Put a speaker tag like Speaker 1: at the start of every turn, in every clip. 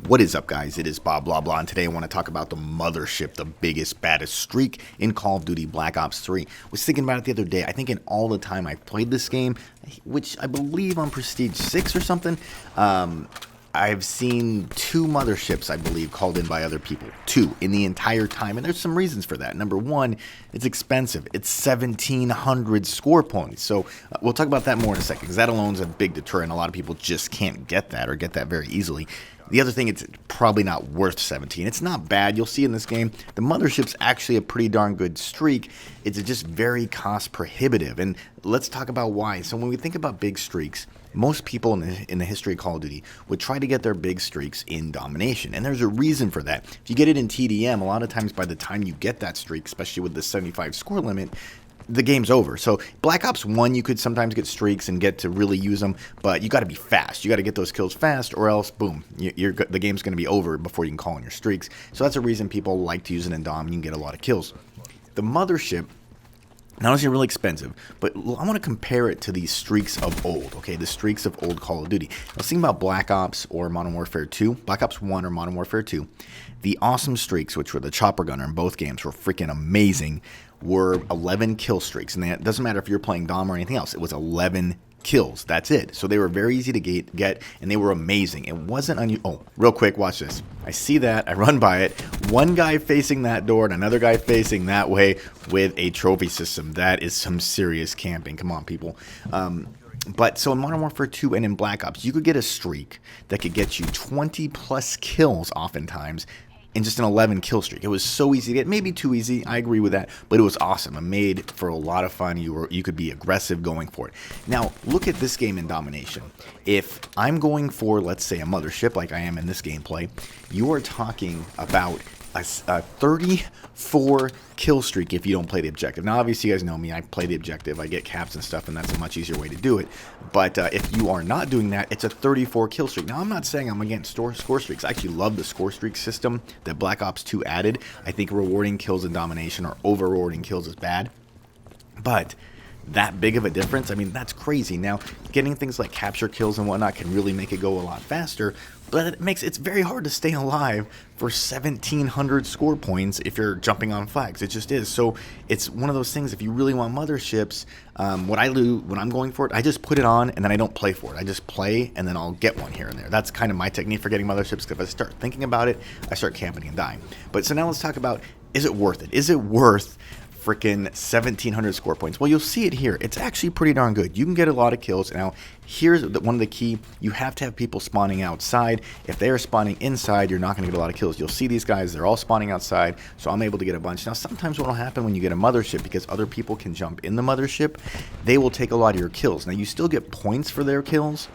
Speaker 1: What is up, guys? It is Bob Blah Blah, and today I want to talk about the Mothership, the biggest, baddest streak in Call of Duty Black Ops 3. I was thinking about it the other day. I think in all the time I've played this game, which I believe on Prestige 6 or something, I've seen 2 motherships, I believe, called in by other people. 2 in the entire time, and there's some reasons for that. Number one, it's expensive. It's 1,700 score points. So we'll talk about that more in a second, because that alone is a big deterrent. A lot of people just can't get that or get that very easily. The other thing, it's probably not worth 17. It's not bad. You'll see in this game, the Mothership's actually a pretty darn good streak. It's just very cost prohibitive. And let's talk about why. So when we think about big streaks, most people in the history of Call of Duty would try to get their big streaks in domination. And there's a reason for that. If you get it in TDM, a lot of times by the time you get that streak, especially with the 75 score limit, the game's over. So Black Ops 1, you could sometimes get streaks and get to really use them, but you got to be fast. You got to get those kills fast, or else, boom, the game's going to be over before you can call in your streaks. So that's a reason people like to use it in Dom, and you can get a lot of kills. The Mothership, not only really expensive, but I want to compare it to the streaks of old, okay? The streaks of old Call of Duty. I was thinking about Black Ops or Modern Warfare 2, Black Ops 1 or Modern Warfare 2. The awesome streaks, which were the chopper gunner in both games, were freaking amazing, were 11 kill streaks. And it doesn't matter if you're playing Dom or anything else, it was 11 kills. That's it. So they were very easy to get, and they were amazing. It wasn't unusual. Oh, real quick, watch this. I see that. I run by it. One guy facing that door and another guy facing that way with a trophy system. That is some serious camping. Come on, people. But so in Modern Warfare 2 and in Black Ops, you could get a streak that could get you 20 plus kills oftentimes in just an 11 kill streak. It was so easy to get, maybe too easy, I agree with that, but it was awesome. It made for a lot of fun. You could be aggressive going for it. Now, look at this game in domination. If I'm going for, let's say, a Mothership like I am in this gameplay, you are talking about a 34 kill streak if you don't play the objective. Now, obviously, you guys know me. I play the objective. I get caps and stuff, and that's a much easier way to do it. But if you are not doing that, it's a 34 kill streak. Now, I'm not saying I'm against score streaks. I actually love the score streak system that Black Ops 2 added. I think rewarding kills in domination or over-rewarding kills is bad. But that big of a difference, I mean, that's crazy. Now, getting things like capture kills and whatnot can really make it go a lot faster, but it's very hard to stay alive for 1,700 score points if you're jumping on flags. It just is. So it's one of those things, if you really want motherships, what I do when I'm going for it, I just put it on and then I don't play for it. I just play and then I'll get one here and there. That's kind of my technique for getting motherships, because if I start thinking about it, I start camping and dying. But so now let's talk about, is it worth it? Is it worth freaking 1,700 score points? Well, you'll see it here. It's actually pretty darn good. You can get a lot of kills. Now, here's one of the key. You have to have people spawning outside. If they are spawning inside, you're not going to get a lot of kills. You'll see these guys, they're all spawning outside, so I'm able to get a bunch. Now, sometimes what will happen when you get a Mothership, because other people can jump in the Mothership, they will take a lot of your kills. Now, you still get points for their kills,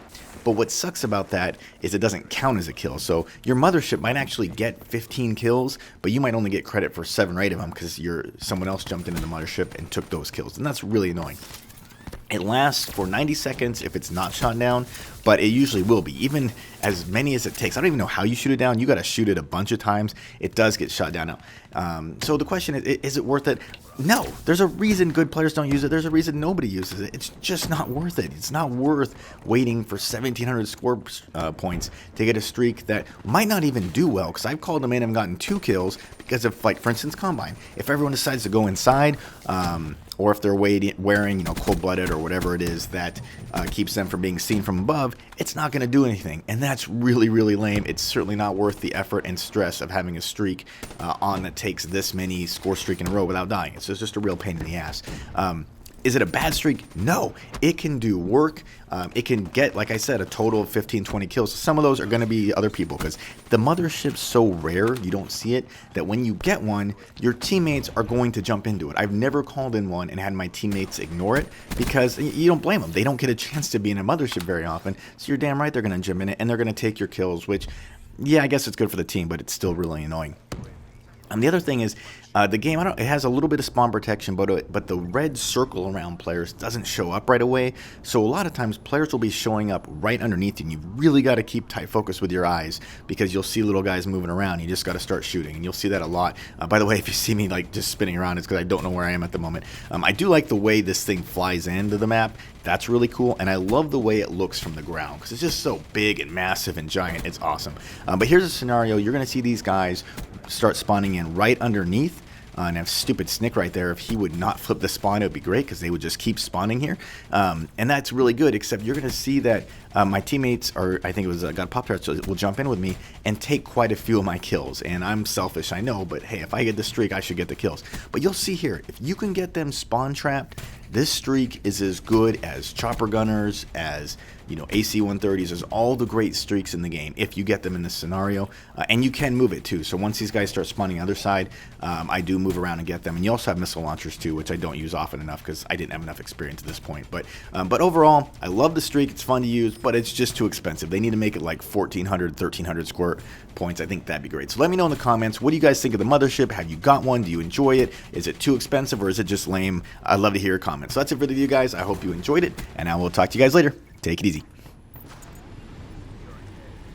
Speaker 1: but what sucks about that is it doesn't count as a kill. So your Mothership might actually get 15 kills, but you might only get credit for 7 or 8 of them because someone else jumped into the Mothership and took those kills. And that's really annoying. It lasts for 90 seconds if it's not shot down, but it usually will be, even as many as it takes. I don't even know how you shoot it down. You got to shoot it a bunch of times. It does get shot down now. So the question is it worth it? No. There's a reason good players don't use it. There's a reason nobody uses it. It's just not worth it. It's not worth waiting for 1,700 score points to get a streak that might not even do well, because I've called them in and gotten 2 kills because of, like, for instance, Combine. If everyone decides to go inside, or if they're wearing, cold-blooded or whatever it is that keeps them from being seen from above, it's not going to do anything. And that's really, really lame. It's certainly not worth the effort and stress of having a streak on that takes this many score streak in a row without dying. It's just a real pain in the ass. Is it a bad streak? No. It can do work. It can get, like I said, a total of 15, 20 kills. Some of those are going to be other people, because the Mothership's so rare, you don't see it, that when you get one, your teammates are going to jump into it. I've never called in one and had my teammates ignore it, because you don't blame them. They don't get a chance to be in a Mothership very often, so you're damn right they're going to jump in it, and they're going to take your kills, which, yeah, I guess it's good for the team, but it's still really annoying. The other thing is, the game, it has a little bit of spawn protection, but the red circle around players doesn't show up right away. So a lot of times players will be showing up right underneath you, and you've really got to keep tight focus with your eyes, because you'll see little guys moving around. You just got to start shooting, and you'll see that a lot. By the way, if you see me like just spinning around, it's because I don't know where I am at the moment. I do like the way this thing flies into the map. That's really cool, and I love the way it looks from the ground, because it's just so big and massive and giant. It's awesome. But here's a scenario. You're going to see these guys start spawning in right underneath. And have stupid Snick right there. If he would not flip the spawn, it would be great, because they would just keep spawning here. And that's really good, except you're going to see that my teammates, or I think it was got Pop Tarts, will jump in with me and take quite a few of my kills. And I'm selfish, I know, but hey, if I get the streak, I should get the kills. But you'll see here, if you can get them spawn trapped, this streak is as good as chopper gunners, as AC-130s, as all the great streaks in the game if you get them in this scenario. And you can move it too. So once these guys start spawning on the other side, I do move around and get them. And you also have missile launchers too, which I don't use often enough because I didn't have enough experience at this point. But overall, I love the streak. It's fun to use, but it's just too expensive. They need to make it like 1,400, 1,300 score points. I think that'd be great. So let me know in the comments, what do you guys think of the Mothership? Have you got one? Do you enjoy it? Is it too expensive, or is it just lame? I'd love to hear your comments. So that's it for the video, guys. I hope you enjoyed it, and I will talk to you guys later. Take it easy.